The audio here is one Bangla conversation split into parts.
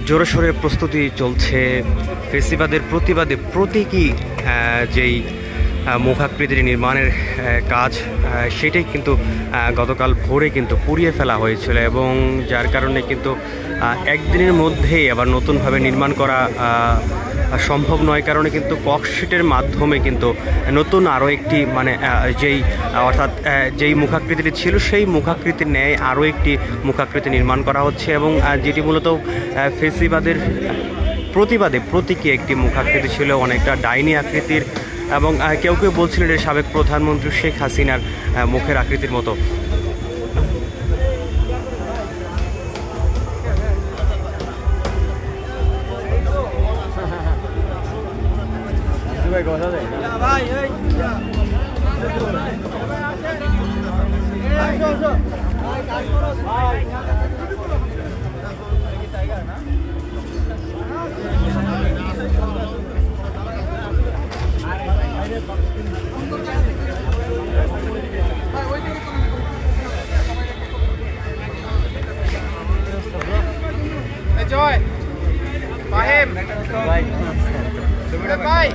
জোরসোরে প্রস্তুতি চলছে ফেসিবাদের প্রতিবাদে প্রতীকী যেই মুখাকৃতির নির্মাণের কাজ সেটাই কিন্তু গতকাল ভোরে কিন্তু পুড়িয়ে ফেলা হয়েছিল এবং যার কারণে কিন্তু একদিনের মধ্যেই আবার নতুনভাবে নির্মাণ করা সম্ভব নয়, কারণে কিন্তু ককশিটের মাধ্যমে কিন্তু নতুন আরও একটি অর্থাৎ যেই মুখাকৃতিটি ছিল সেই মুখাকৃতির ন্যায় আরও একটি মুখাকৃতি নির্মাণ করা হচ্ছে এবং যেটি মূলত ফেসিবাদের প্রতিবাদে প্রতীকী একটি মুখাকৃতি ছিল, অনেকটা ডাইনি আকৃতির এবং কেউ কেউ বলছিলেন এর সাবেক প্রধানমন্ত্রী শেখ হাসিনার মুখের আকৃতির মতো। Joy, Fahim, Bye.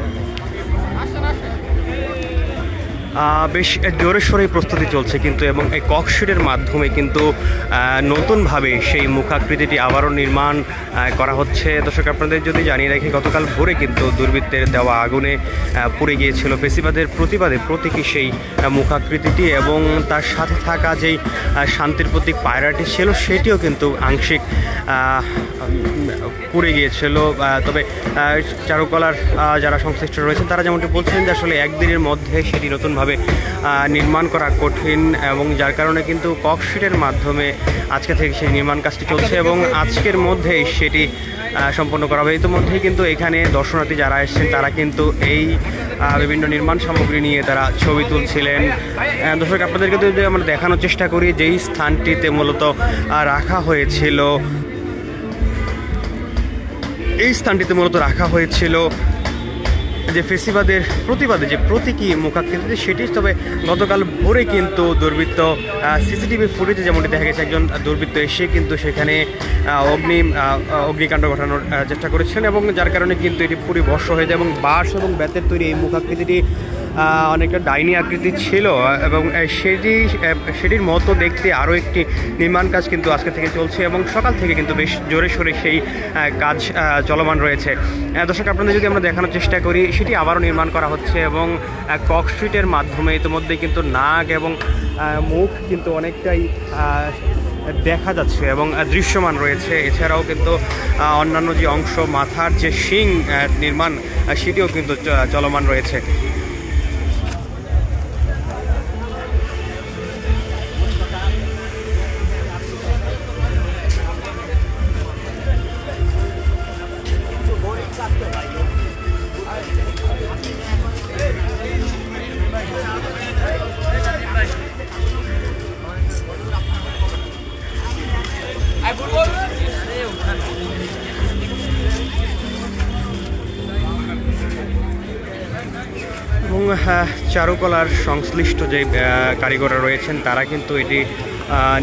বেশ জোরে সোরেই প্রস্তুতি চলছে কিন্তু এবং এই ককশিটের মাধ্যমে কিন্তু নতুনভাবে সেই মুখাকৃতিটি আবারও নির্মাণ করা হচ্ছে। দর্শক আপনাদের যদি জানিয়ে রাখি, গতকাল ভোরে কিন্তু দুর্বৃত্তের দেওয়া আগুনে পুড়ে গিয়েছিল ফেসিবাদের প্রতিবাদে প্রতীকী সেই মুখাকৃতিটি এবং তার সাথে থাকা যেই শান্তির প্রতীক পায়রাটি ছিল সেটিও কিন্তু আংশিক পুড়ে গিয়েছিল। তবে চারুকলার যারা সংশ্লিষ্ট রয়েছেন তারা যেমনটি বলছেন যে আসলে একদিনের মধ্যে সেটি নতুনভাবে নির্মাণ করা কঠিন এবং যার কারণে কিন্তু ককশিটের মাধ্যমে আজকে থেকে সেই নির্মাণ কাজটি চলছে এবং আজকের মধ্যেই সেটি সম্পন্ন করা হবে। ইতিমধ্যেই কিন্তু এখানে দর্শনার্থী যারা এসেছেন তারা কিন্তু এই বিভিন্ন নির্মাণ সামগ্রী নিয়ে তারা ছবি তুলছিলেন। দর্শক আপনাদেরকে যদি আমরা দেখানোর চেষ্টা করি যেই স্থানটিতে মূলত রাখা হয়েছিল, এই স্থানটিতে মূলত রাখা হয়েছিল যে ফেসিবাদের প্রতিবাদে যে প্রতীকী মুখাকৃতি সেটি। তবে গতকাল ভোরে কিন্তু দুর্বৃত্ত সিসিটিভি ফুটেজে যেমনটি দেখা গেছে একজন দুর্বৃত্ত এসে কিন্তু সেখানে অগ্নিকাণ্ড ঘটানোর চেষ্টা করেছিলেন এবং যার কারণে কিন্তু এটি পুরি ভস্ম হয়ে যায় এবং বাঁশ এবং বেতের তৈরি এই মুখাকৃতিটি অনেকটা ডাইনি আকৃতি ছিল এবং সেটির মতো দেখতে আরও একটি নির্মাণ কাজ কিন্তু আজকে থেকে চলছে এবং সকাল থেকে কিন্তু বেশ জোরে সোরে সেই কাজ চলমান রয়েছে। দর্শক আপনাদের যদি আমরা দেখানোর চেষ্টা করি, সেটি আবারও নির্মাণ করা হচ্ছে এবং ককশিটের মাধ্যমে ইতিমধ্যে কিন্তু নাক এবং মুখ কিন্তু অনেকটাই দেখা যাচ্ছে এবং দৃশ্যমান রয়েছে। এছাড়াও কিন্তু অন্যান্য যে অংশ মাথার যে শিং নির্মাণ সেটিও কিন্তু চলমান রয়েছে। এবং চারুকলার সংশ্লিষ্ট যে কারিগররা রয়েছেন তারা কিন্তু এটি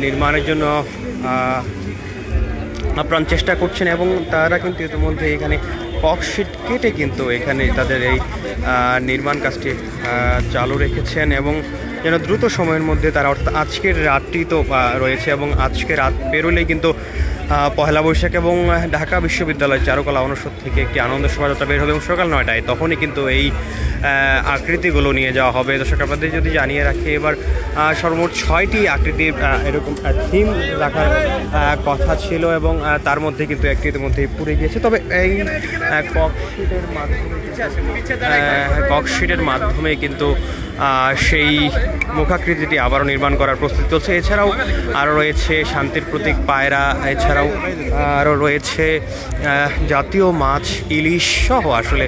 নির্মাণের জন্য আপ্রাণ চেষ্টা করছেন এবং তারা কিন্তু ইতিমধ্যে এখানে ককশিট কেটে কিন্তু এখানে তাদের এই নির্মাণ কাজটি চালু রেখেছেন এবং যেন দ্রুত সময়ের মধ্যে তারা, অর্থাৎ আজকের রাতটি তো রয়েছে এবং আজকে রাত পেরোলেই কিন্তু পহেলা বৈশাখ এবং ঢাকা বিশ্ববিদ্যালয় চারুকলা অনুষদ থেকে একটি আনন্দ শোভাযাত্রা বের হবে এবং সকাল 9টায় তখনই কিন্তু এই আকৃতিগুলো নিয়ে যাওয়া হবে। দর্শক আপনাদের যদি জানিয়ে রাখি, এবার সর্বমোট 6টি আকৃতির এরকম থিম রাখার কথা ছিল এবং তার মধ্যে কিন্তু একটির মধ্যেই পুড়ে গিয়েছে। তবে এই ককশিটের মাধ্যমে কিন্তু সেই মুখাকৃতিটি আবারও নির্মাণ করার প্রস্তুতি চলছে। এছাড়াও আরও রয়েছে শান্তির প্রতীক পায়রা, এছাড়াও আরও রয়েছে জাতীয় মাছ ইলিশ সহ আসলে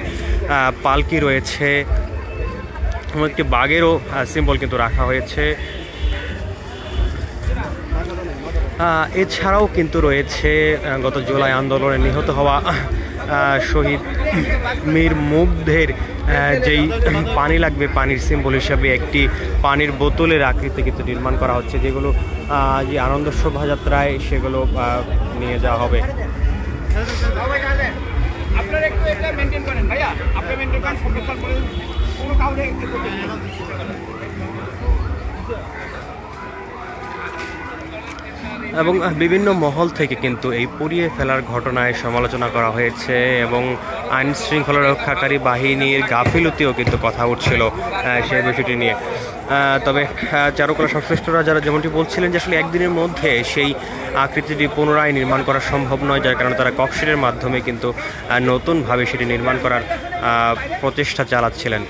পালকি রয়েছে, একটি বাঘেরও সিম্বল কিন্তু রাখা হয়েছে। এছাড়াও কিন্তু রয়েছে গত জুলাই আন্দোলনে নিহত হওয়া শহীদ মীর মুগ্ধের যেই পানি লাগবে পানির সিম্বল হিসাবে একটি পানির বোতলের আকৃতি কিন্তু নির্মাণ করা হচ্ছে, যেগুলো যে আনন্দ শোভাযাত্রায় সেগুলো নিয়ে যাওয়া হবে। আপনারা একটু এটা মেনটেন করেন ভাইয়া, আপনি মেনটেন করেন, সবকিছু করে কোনো কাউরে একটু করতে দিন না। এবং বিভিন্ন মহল থেকে কিন্তু এই পুড়িয়ে ফেলার ঘটনায় সমালোচনা করা হয়েছে এবং আইন শৃঙ্খলা রক্ষাকারী বাহিনীর গাফিলতিও কিন্তু কথা উঠছিল সেই বিষয়টি নিয়ে। তবে চারুকলা সংশ্লিষ্টরা যারা যেমনটি বলছিলেন যে আসলে একদিনের মধ্যে সেই আকৃতিটি পুনরায় নির্মাণ করা সম্ভব নয়, যার কারণে তারা ককশিটের মাধ্যমে কিন্তু নতুনভাবে সেটি নির্মাণ করার প্রচেষ্টা চালাচ্ছিলেন।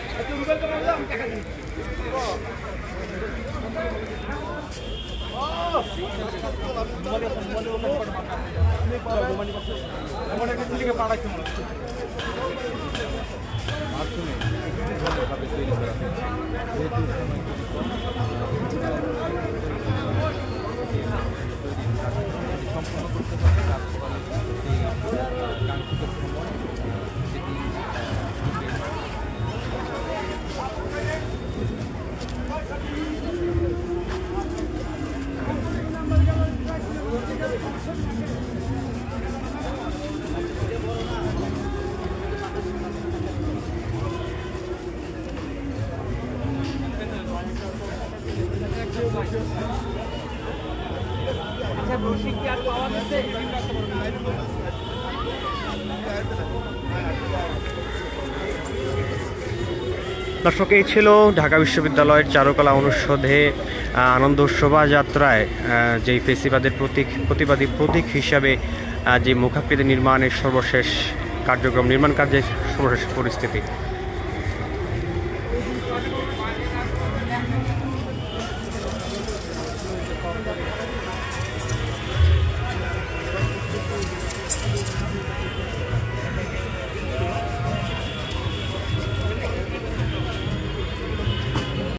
দর্শক, এই ছিল ঢাকা বিশ্ববিদ্যালয়ের চারুকলা অনুষদে আনন্দ শোভাযাত্রায় যেই ফেসিবাদের প্রতিবাদী প্রতীক হিসাবে যে মুখাকৃতি নির্মাণের সর্বশেষ কার্যক্রম, নির্মাণ কার্যের সর্বশেষ পরিস্থিতি।